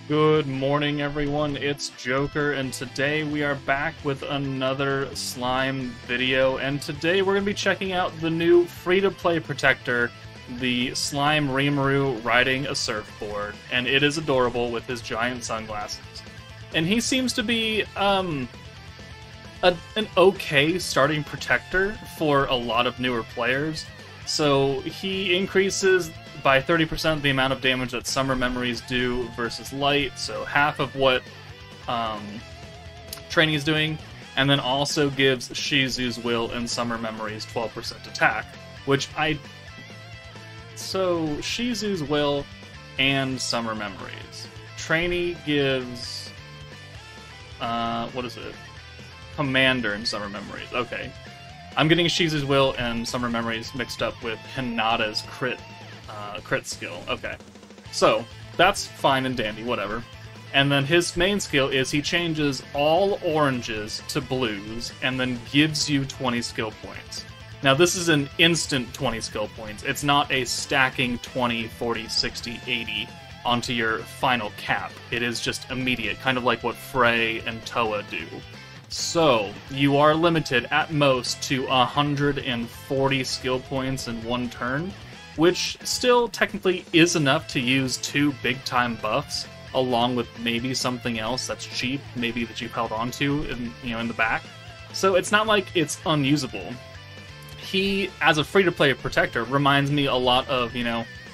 Good morning, everyone. It's Joker, and today we are back with another slime video. And today we're going to be checking out the new free-to-play protector, the Slime Rimuru riding a surfboard. And it is adorable with his giant sunglasses. And he seems to be an okay starting protector for a lot of newer players. So he increases by 30% the amount of damage that Summer Memories do versus Light, so half of what Training is doing, and then also gives Shizu's Will and Summer Memories 12% attack, So Shizu's Will and Summer Memories. Trainee gives... what is it? Commander and Summer Memories. Okay. I'm getting Shizu's Will and Summer Memories mixed up with Hinata's crit skill. Okay. So, that's fine and dandy, whatever. And then his main skill is he changes all oranges to blues and then gives you 20 skill points. Now, this is an instant 20 skill points. It's not a stacking 20, 40, 60, 80 onto your final cap. It is just immediate, kind of like what Frey and Toa do. So, you are limited at most to 140 skill points in one turn, which still technically is enough to use 2 big-time buffs, along with maybe something else that's cheap, maybe that you've held onto in the back. So it's not like it's unusable. He, as a free-to-play protector, reminds me a lot of,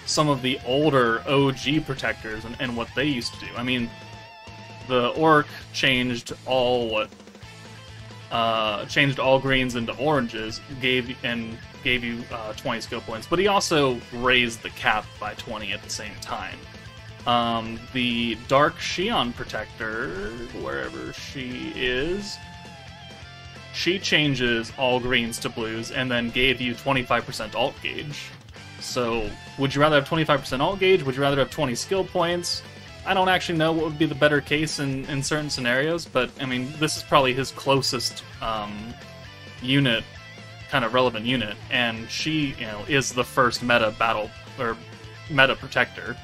some of the older OG protectors and what they used to do. I mean, the Orc changed all greens into oranges, gave you 20 skill points, but he also raised the cap by 20 at the same time. The Dark Xion Protector, wherever she is, she changes all greens to blues and then gave you 25% alt gauge. So, would you rather have 25% alt gauge? Would you rather have 20 skill points? I don't actually know what would be the better case in certain scenarios, but, I mean, this is probably his closest unit, kind of relevant unit, and she, is the first meta protector,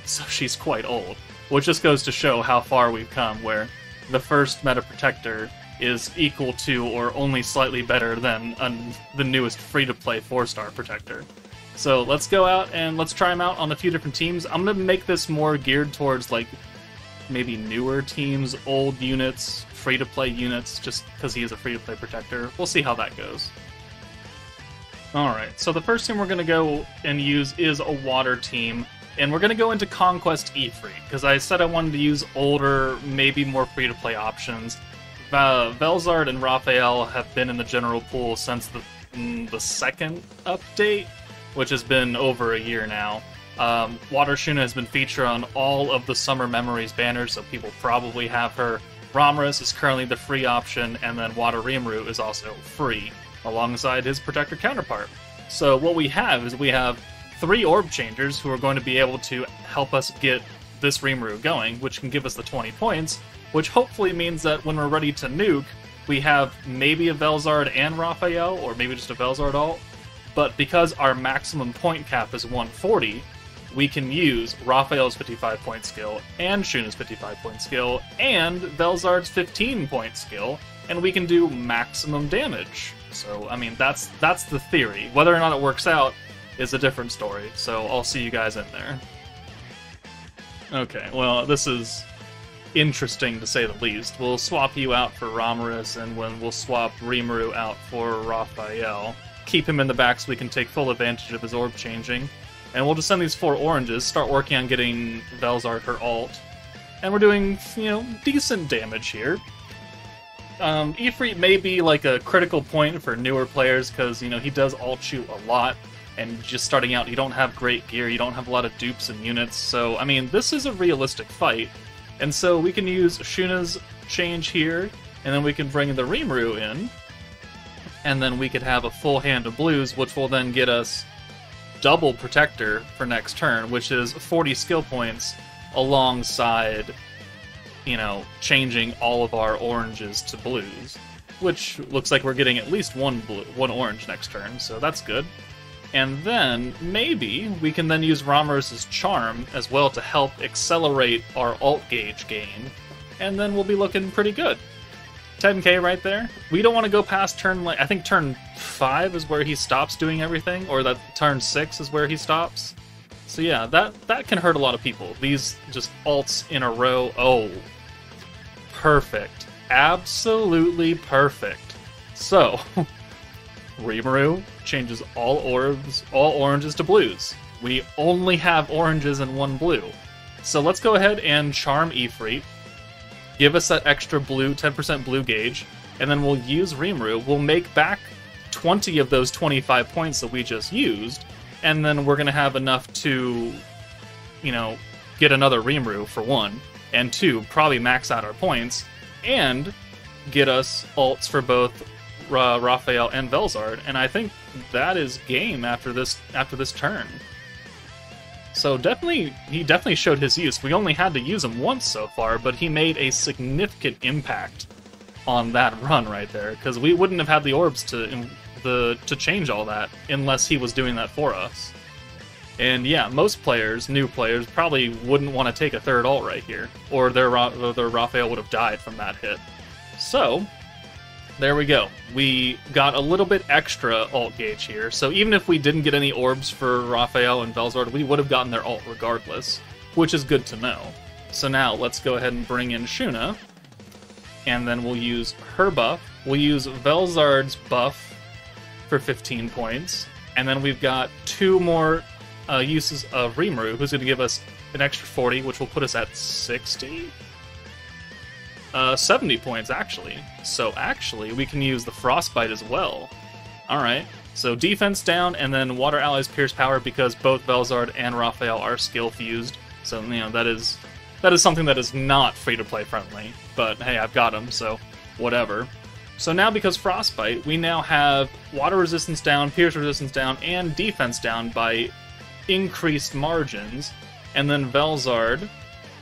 so she's quite old. Which just goes to show how far we've come, where the first meta protector is equal to or only slightly better than the newest free-to-play 4-star protector. So let's go out and let's try him out on a few different teams. I'm going to make this more geared towards, maybe newer teams, old units, free-to-play units, just because he is a free-to-play protector. We'll see how that goes. Alright, so the first team we're going to go and use is a water team, and we're going to go into Conquest Ifrit, because I said I wanted to use older, maybe more free-to-play options. Velzard and Raphael have been in the general pool since the second update, which has been over a year now. Water Shuna has been featured on all of the Summer Memories banners, so people probably have her. Ramrus is currently the free option, and then Water Rimuru is also free, alongside his protector counterpart. So what we have is we have 3 orb changers who are going to be able to help us get this Rimuru going, which can give us the 20 points, which hopefully means that when we're ready to nuke, we have maybe a Velzard and Raphael, or maybe just a Velzard alt. But because our maximum point cap is 140, we can use Raphael's 55-point skill, and Shuna's 55-point skill, and Velzard's 15-point skill, and we can do maximum damage. So, I mean, that's the theory. Whether or not it works out is a different story, so I'll see you guys in there. Okay, well, this is interesting to say the least. We'll swap you out for Ramrus, and we'll swap Rimuru out for Raphael. Keep him in the back so we can take full advantage of his orb changing. And we'll just send these 4 oranges, start working on getting Velzard her alt. And we're doing, decent damage here. Ifrit may be like a critical point for newer players, because, he does alt shoot a lot, and just starting out, you don't have great gear, you don't have a lot of dupes and units, so, I mean, this is a realistic fight. And so we can use Shuna's change here, and then we can bring the Rimuru in, and then we could have a full hand of blues, which will then get us double protector for next turn, which is 40 skill points alongside, changing all of our oranges to blues, which looks like we're getting at least one orange next turn, so that's good. And then, maybe, we can then use Ramirez's Charm as well to help accelerate our alt gauge gain, and then we'll be looking pretty good. 10k right there. We don't want to go past turn, I think turn 5 is where he stops doing everything, or that turn 6 is where he stops. So yeah, that can hurt a lot of people. These just alts in a row, oh, perfect. Absolutely perfect. So, Rimuru changes all oranges to blues. We only have oranges and one blue. So let's go ahead and Charm Ifrit. Give us that extra blue, 10% blue gauge, and then we'll use Rimuru. We'll make back 20 of those 25 points that we just used, and then we're going to have enough to, you know, get another Rimuru for 1, and 2, probably max out our points, and get us alts for both Raphael and Velzard, and I think that is game after this turn. So he definitely showed his use. We only had to use him once so far, but he made a significant impact on that run right there, because we wouldn't have had the orbs to change all that unless he was doing that for us. And yeah, most players, new players, probably wouldn't want to take a third ult right here, or their Raphael would have died from that hit. So, there we go. We got a little bit extra ult gauge here, so even if we didn't get any orbs for Raphael and Velzard, we would have gotten their ult regardless, which is good to know. So now, let's go ahead and bring in Shuna, and then we'll use her buff. We'll use Velzard's buff for 15 points, and then we've got 2 more uses of Rimuru, who's going to give us an extra 40, which will put us at 60? 70 points, actually. So, actually, we can use the Frostbite as well. Alright, so defense down, and then Water Allies Pierce Power, because both Velzard and Raphael are skill-fused. So, you know, that is something that is not free-to-play friendly. But, hey, I've got them, so whatever. So now, because Frostbite, we now have Water Resistance down, Pierce Resistance down, and Defense down by increased margins. And then Velzard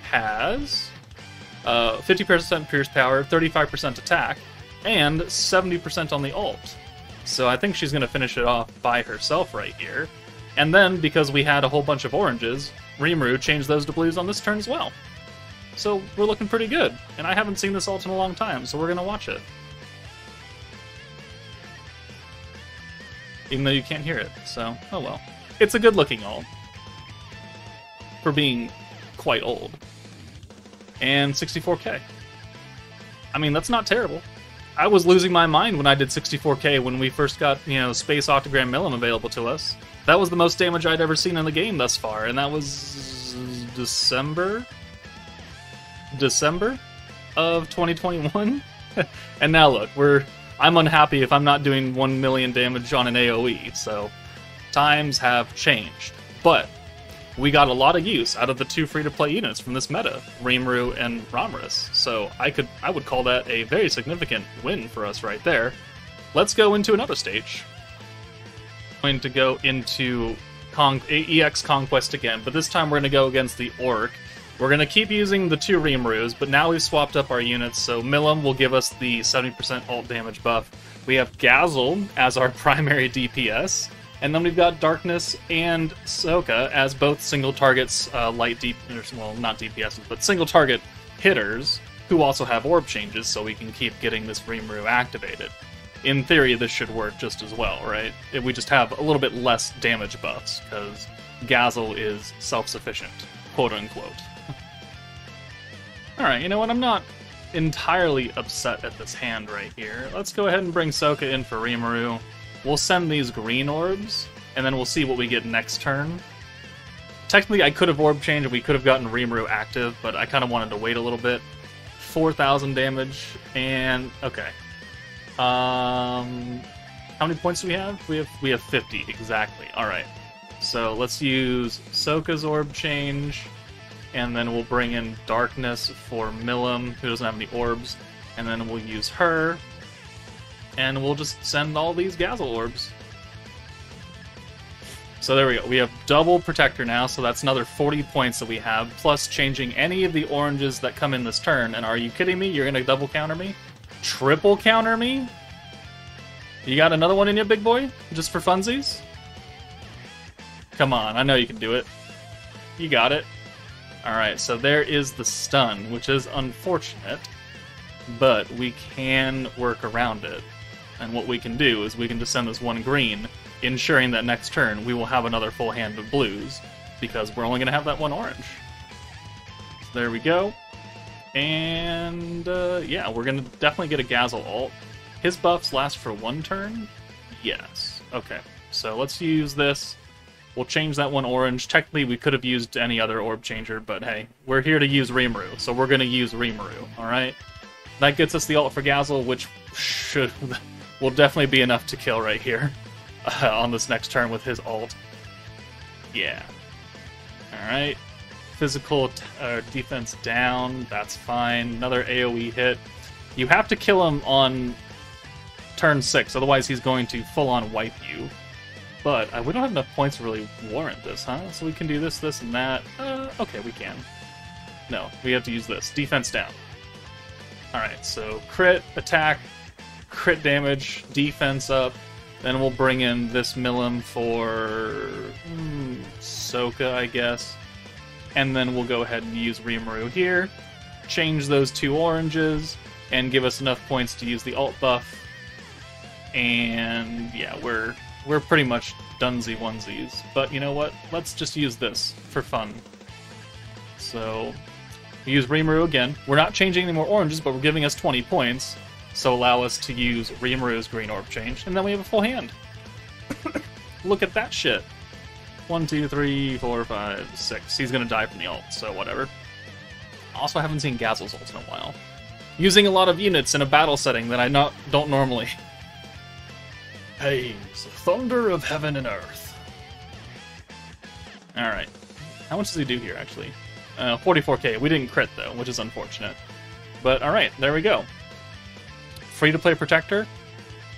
has 50% Pierce Power, 35% attack, and 70% on the ult. So I think she's going to finish it off by herself right here. And then, because we had a whole bunch of oranges, Rimuru changed those to blues on this turn as well. So we're looking pretty good. And I haven't seen this ult in a long time, so we're going to watch it. Even though you can't hear it, so oh well. It's a good looking ult for being quite old. And 64k. I mean, that's not terrible. I was losing my mind when I did 64k when we first got, you know, Space Octogram Millim available to us. That was the most damage I'd ever seen in the game thus far, and that was December of 2021. And now look, I'm unhappy if I'm not doing 1 million damage on an AoE, so times have changed. But we got a lot of use out of the 2 free-to-play units from this meta, Rimuru and Ramirez. So I would call that a very significant win for us right there. Let's go into another stage. I'm going to go into EX Conquest again, but this time we're going to go against the Orc. We're going to keep using the 2 Rimurus, but now we've swapped up our units, so Millim will give us the 70% ult damage buff. We have Gazel as our primary DPS. And then we've got Darkness and Soka as both single targets, well, not DPSs, but single target hitters, who also have orb changes, so we can keep getting this Rimuru activated. In theory, this should work just as well, right? If we just have a little bit less damage buffs, because Gazel is self-sufficient, quote-unquote. Alright, you know what, I'm not entirely upset at this hand right here. Let's go ahead and bring Soka in for Rimuru. We'll send these green orbs, and then we'll see what we get next turn. Technically, I could have orb changed, and we could have gotten Rimuru active, but I kind of wanted to wait a little bit. 4,000 damage, and okay. How many points do we have? We have 50, exactly. Alright. So let's use Soka's orb change, and then we'll bring in Darkness for Millim, who doesn't have any orbs, and then we'll use her. And we'll just send all these Gazel orbs. So there we go. We have double Protector now, so that's another 40 points that we have, plus changing any of the oranges that come in this turn. And are you kidding me? You're going to double counter me? Triple counter me? You got another one in you, big boy? Just for funsies? Come on, I know you can do it. You got it. Alright, so there is the stun, which is unfortunate, but we can work around it. And what we can do is we can just send this one green, ensuring that next turn we will have another full hand of blues, because we're only going to have that one orange. So there we go. And, yeah, we're going to definitely get a Gazel ult. His buffs last for one turn? Yes. Okay, so let's use this. We'll change that one orange. Technically, we could have used any other orb changer, but hey, we're here to use Rimuru, so we're going to use Rimuru, alright? That gets us the ult for Gazel, which will definitely be enough to kill right here on this next turn with his ult. Yeah. Alright. Physical defense down, that's fine. Another AoE hit. You have to kill him on turn 6, otherwise he's going to full-on wipe you. But we don't have enough points to really warrant this, huh? So we can do this, this, and that. Okay, we can. No, we have to use this. Defense down. Alright, so crit, attack, crit damage, defense up. Then we'll bring in this Milim for Soka, I guess. And then we'll go ahead and use Rimuru here. Change those two oranges, and give us enough points to use the ult buff. And yeah, we're pretty much dunsy onesies. But you know what? Let's just use this for fun. So, we use Rimuru again. We're not changing any more oranges, but we're giving us 20 points. So allow us to use Rimuru's green orb change, and then we have a full hand. Look at that shit. 1, 2, 3, 4, 5, 6. He's gonna die from the ult, so whatever. Also, I haven't seen Gazel's ult in a while. Using a lot of units in a battle setting that I don't normally. Hey, it's the thunder of heaven and earth. Alright. How much does he do here, actually? 44k. We didn't crit, though, which is unfortunate. But, alright, there we go. Free-to-play protector.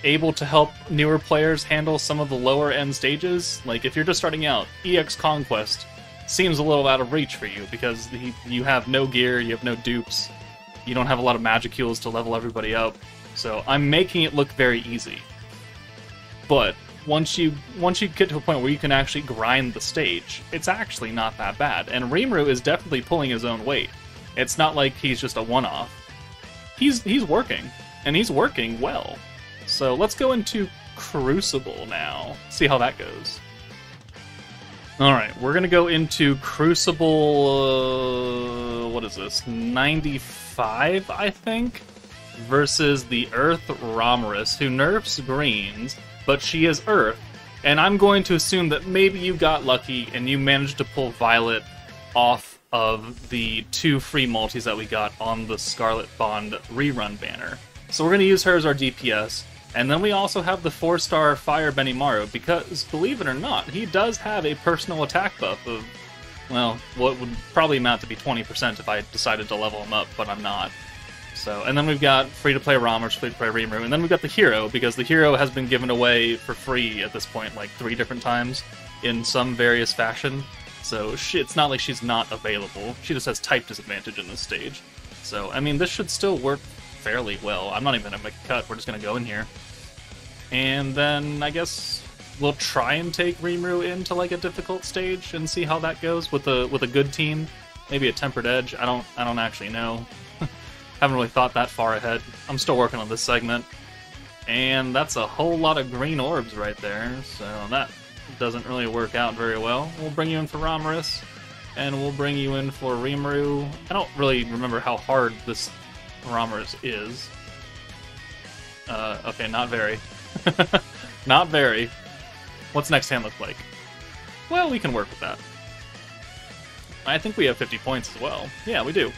Able to help newer players handle some of the lower-end stages. Like, if you're just starting out, EX Conquest seems a little out of reach for you, because you have no gear, you have no dupes, you don't have a lot of magicules to level everybody up. So, I'm making it look very easy. But once you get to a point where you can actually grind the stage, it's actually not that bad. And Rimuru is definitely pulling his own weight. It's not like he's just a one-off. He's working, and he's working well. So let's go into Crucible now. See how that goes. Alright, we're gonna go into Crucible, what is this, 95, I think? Versus the Earth Ramirus, who nerfs greens, but she is Earth, and I'm going to assume that maybe you got lucky and you managed to pull Violet off of the 2 free multis that we got on the Scarlet Bond rerun banner. So we're going to use her as our DPS, and then we also have the 4-star Fire Benimaru, because, believe it or not, he does have a personal attack buff of, well, what would probably amount to be 20% if I decided to level him up, but I'm not. So, and then we've got free-to-play Ramirus, free-to-play Rimuru, and then we've got the hero, because the hero has been given away for free at this point, like 3 different times, in some various fashion. So, it's not like she's not available. She just has type disadvantage in this stage. So, I mean, this should still work fairly well. I'm not even going to make a cut, we're just going to go in here. And then, I guess, we'll try and take Rimuru into, like, a difficult stage, and see how that goes with a good team. Maybe a Tempered Edge, I don't actually know. Haven't really thought that far ahead. I'm still working on this segment. And that's a whole lot of green orbs right there, so that doesn't really work out very well. We'll bring you in for Ramirus, and we'll bring you in for Rimuru. I don't really remember how hard this Ramirus is. Okay, not very. Not very. What's next hand look like? Well, we can work with that. I think we have 50 points as well. Yeah, we do.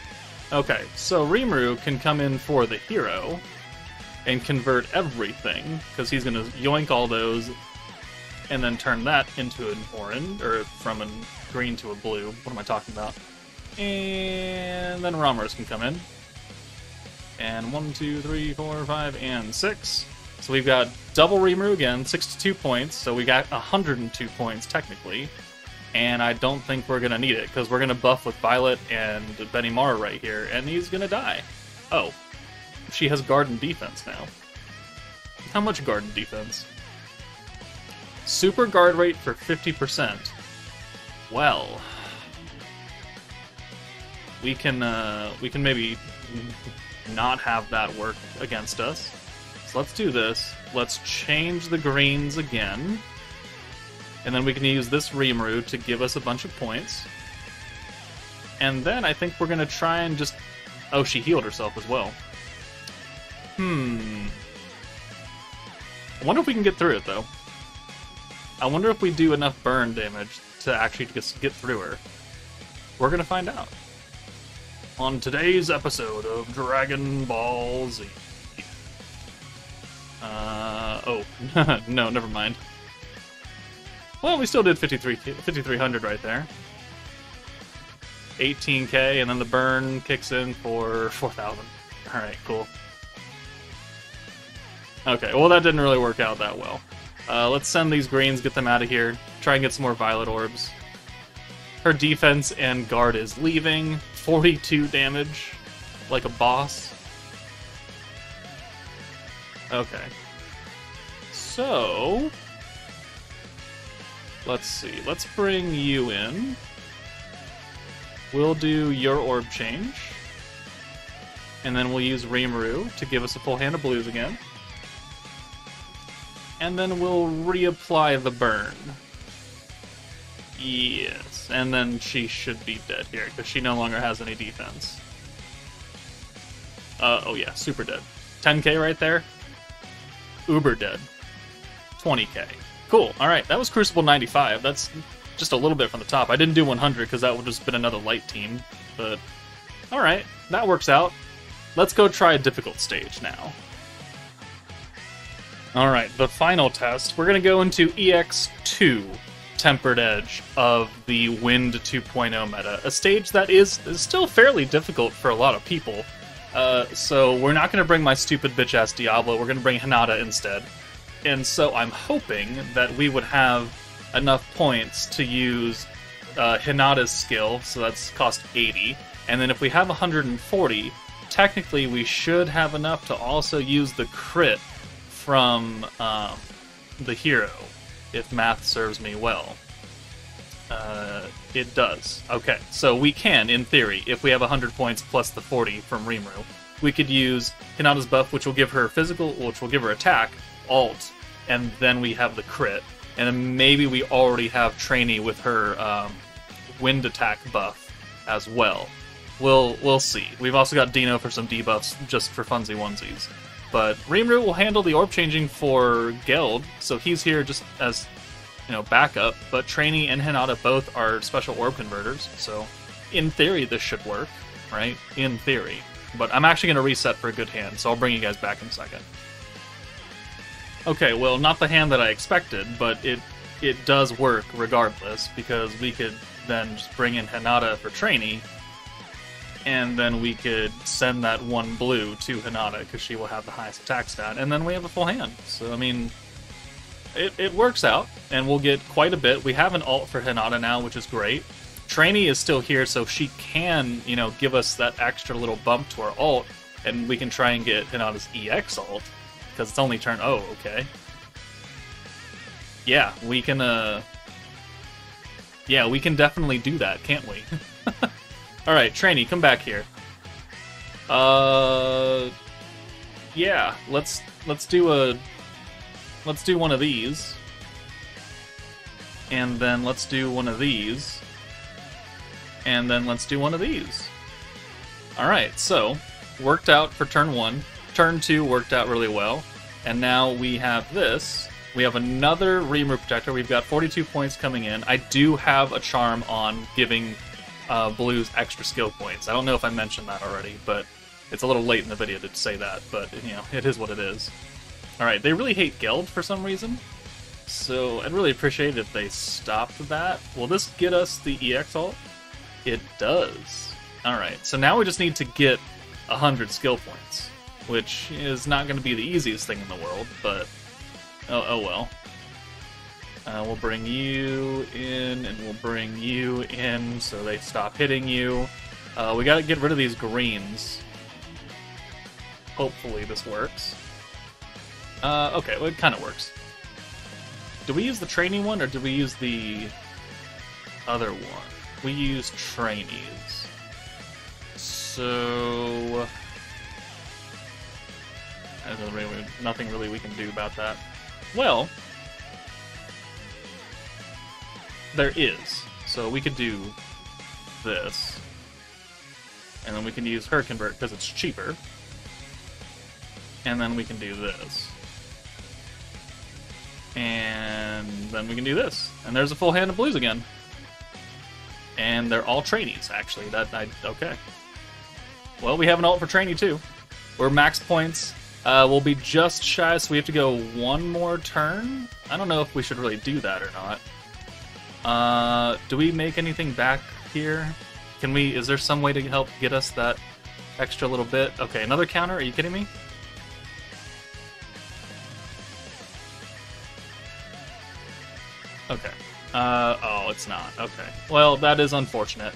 Okay, so Rimuru can come in for the hero and convert everything, because he's going to yoink all those and then turn that into an orange, or from a green to a blue. What am I talking about? And then Ramirus can come in. And 1, 2, 3, 4, 5, and 6. So we've got double Rimuru again, 62 points, so we got 102 points technically. And I don't think we're going to need it, because we're going to buff with Violet and Benimaru right here, and he's going to die. Oh. She has Garden Defense now. How much Garden Defense? Super Guard Rate for 50%. Well, we can maybe not have that work against us. So let's do this. Let's change the greens again. And then we can use this Rimuru to give us a bunch of points. And then I think we're going to try and just... Oh, she healed herself as well. I wonder if we can get through it, though. I wonder if we do enough burn damage to actually just get through her. We're going to find out. On today's episode of Dragon Ball Z. No, never mind. Well, we still did 5,300 right there. 18k, and then the burn kicks in for 4,000. Alright, cool. Okay, well that didn't really work out that well. Let's send these greens, get them out of here. Try and get some more violet orbs. Her defense and guard is leaving. 42 damage. Like a boss. Okay. So... let's see. Let's bring you in. We'll do your orb change. And then we'll use Rimuru to give us a full hand of blues again. And then we'll reapply the burn. Yes. And then she should be dead here, because she no longer has any defense. Oh yeah, super dead. 10k right there. Uber dead. 20k. Cool. Alright, that was Crucible 95. That's just a little bit from the top. I didn't do 100 because that would have just been another light team. But, alright, that works out. Let's go try a difficult stage now. Alright, the final test. We're going to go into EX2 Tempered Edge of the Wind 2.0 meta. A stage that is still fairly difficult for a lot of people. So we're not going to bring my stupid bitch-ass Diablo. We're going to bring Hinata instead. And so I'm hoping that we would have enough points to use Hinata's skill, so that's cost 80. And then if we have 140, technically we should have enough to also use the crit from the hero, if math serves me well. It does. Okay, so we can, in theory, if we have 100 points plus the 40 from Rimuru, we could use Hinata's buff, which will give her physical, which will give her attack, alt, and then we have the crit. And then maybe we already have Trainee with her wind attack buff as well. We'll see. We've also got Dino for some debuffs just for funsy onesies. But Rimuru will handle the orb changing for Geld, so he's here just as, you know, backup. But Trainee and Hinata both are special orb converters, so in theory this should work, right? In theory. But I'm actually going to reset for a good hand, so I'll bring you guys back in a second. Okay, well, not the hand that I expected, but it does work regardless, because we could then just bring in Hinata for Trainee, and then we could send that one blue to Hinata, because she will have the highest attack stat, and then we have a full hand. So, I mean, it works out, and we'll get quite a bit. We have an ult for Hinata now, which is great. Trainee is still here, so she can, you know, give us that extra little bump to our ult, and we can try and get Hinata's EX ult, because it's only turn... Oh, okay. Yeah, we can, yeah, we can definitely do that, can't we? Alright, Trainee, come back here. Yeah, let's do one of these. And then let's do one of these. And then let's do one of these. Alright, so, worked out for turn 1. Turn 2 worked out really well. And now we have this. We have another Rimuru Protector. We've got 42 points coming in. I do have a charm on giving Blues extra skill points. I don't know if I mentioned that already, but it's a little late in the video to say that, but, you know, it is what it is. Alright, they really hate Geld for some reason, so I'd really appreciate it if they stopped that. Will this get us the EX ult? It does. Alright, so now we just need to get 100 skill points, which is not going to be the easiest thing in the world, but oh well. We'll bring you in, and we'll bring you in so they stop hitting you. We gotta get rid of these greens. Hopefully this works. Okay, well, it kind of works. Do we use the training one, or do we use the... other one? We use trainees. So... there's really nothing really we can do about that. Well... there is. So we could do this. And then we can use her convert because it's cheaper. And then we can do this. And then we can do this. And there's a full hand of blues again. And they're all trainees, actually. Okay. Well, we have an ult for trainee, too. We're max points. We'll be just shy, so we have to go one more turn? I don't know if we should really do that or not. Do we make anything back here? Is there some way to help get us that extra little bit? Okay, another counter? Are you kidding me? Okay. Oh, it's not. Okay. Well, that is unfortunate.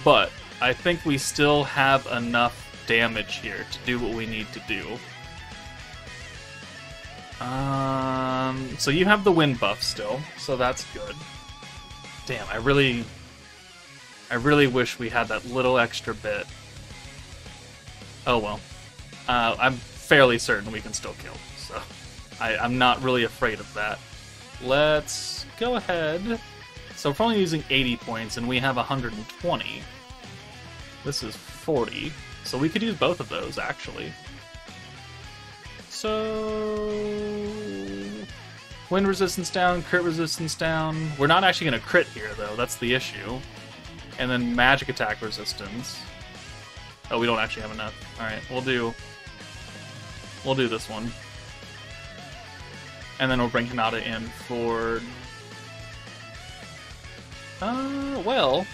But I think we still have enough damage here to do what we need to do. So you have the wind buff still, so that's good. Damn, I really wish we had that little extra bit. Oh well. I'm fairly certain we can still kill, so I'm not really afraid of that. Let's go ahead. So we're only using 80 points, and we have 120. This is 40, so we could use both of those, actually. So... wind resistance down, crit resistance down. We're not actually going to crit here, though. That's the issue. And then magic attack resistance. Oh, we don't actually have enough. Alright, we'll do this one. And then we'll bring Hinata in for... well...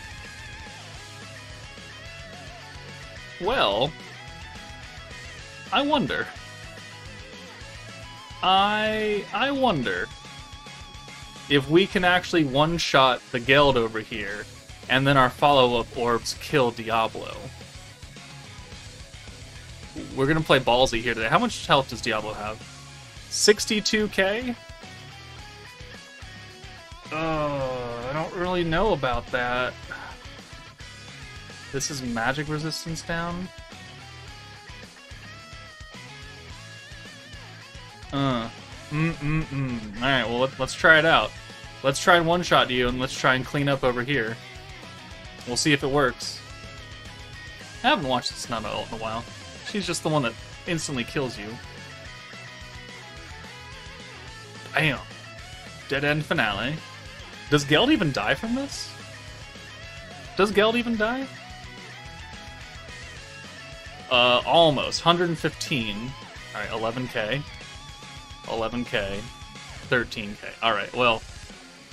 I wonder. I wonder if we can actually one-shot the Geld over here, and then our follow-up orbs kill Diablo. We're gonna play ballsy here today. How much health does Diablo have? 62k? I don't really know about that. This is magic resistance down? Alright, well, let's try it out. Let's try and one-shot you, and let's try and clean up over here. We'll see if it works. I haven't watched this Nana ult in a while. She's just the one that instantly kills you. Damn. Dead end finale. Does Geld even die from this? Does Geld even die? Almost. 115. Alright, 11k. 11k. 13k. Alright, well,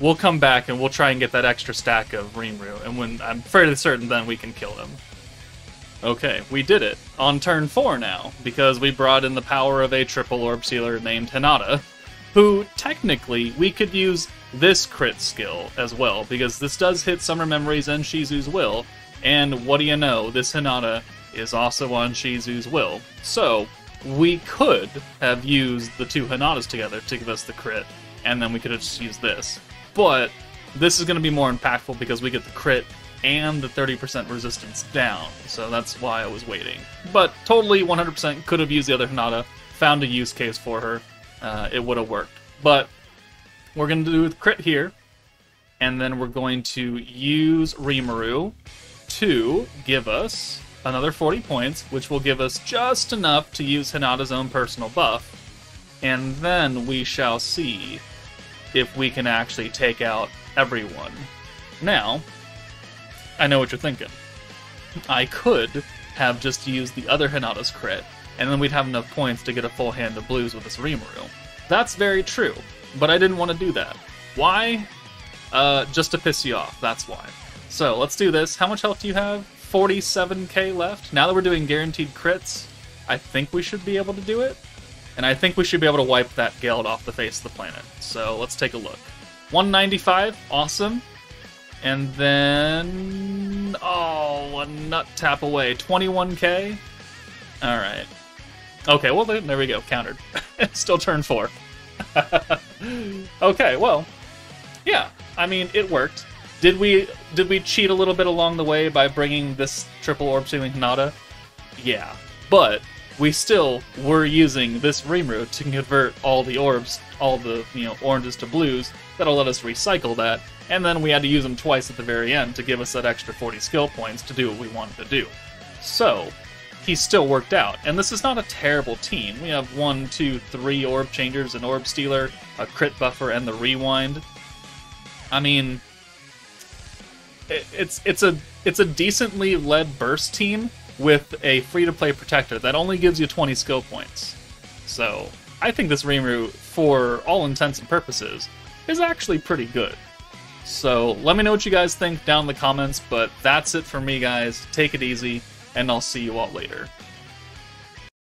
we'll come back and we'll try and get that extra stack of Rimuru, and when I'm fairly certain then we can kill him. Okay, we did it. On turn 4 now, because we brought in the power of a triple orb sealer named Hinata, who, technically, we could use this crit skill as well, because this does hit Summer Memories and Shizu's Will, and what do you know, this Hinata is also on Shizu's Will. So, we could have used the two Hinatas together to give us the crit, and then we could have just used this. But this is going to be more impactful because we get the crit and the 30% resistance down, so that's why I was waiting. But totally 100% could have used the other Hinata, found a use case for her, it would have worked. But we're going to do the crit here, and then we're going to use Rimuru to give us another 40 points, which will give us just enough to use Hinata's own personal buff, and then we shall see if we can actually take out everyone. Now, I know what you're thinking. I could have just used the other Hinata's crit, and then we'd have enough points to get a full hand of blues with this Rimuru. That's very true, but I didn't want to do that. Why? Just to piss you off, that's why. So, let's do this. How much health do you have? 47k left. Now that we're doing guaranteed crits, I think we should be able to do it. And I think we should be able to wipe that Geld off the face of the planet. So let's take a look. 195, awesome. And then... oh, a nut tap away. 21k? Alright. Okay, well there we go, countered. Still turn 4. Okay, well, yeah, I mean, it worked. Did we cheat a little bit along the way by bringing this triple orb stealing Hinata? Yeah, but we still were using this Rimuru to convert all the orbs, all the oranges to blues. That'll let us recycle that, and then we had to use them twice at the very end to give us that extra 40 skill points to do what we wanted to do. So he still worked out, and this is not a terrible team. We have 1, 2, 3 orb changers, an orb stealer, a crit buffer, and the rewind. I mean, it's a decently led burst team with a free-to-play protector that only gives you 20 skill points. So I think this Rimuru, for all intents and purposes, is actually pretty good. So let me know what you guys think down in the comments, but that's it for me, guys. Take it easy, and I'll see you all later.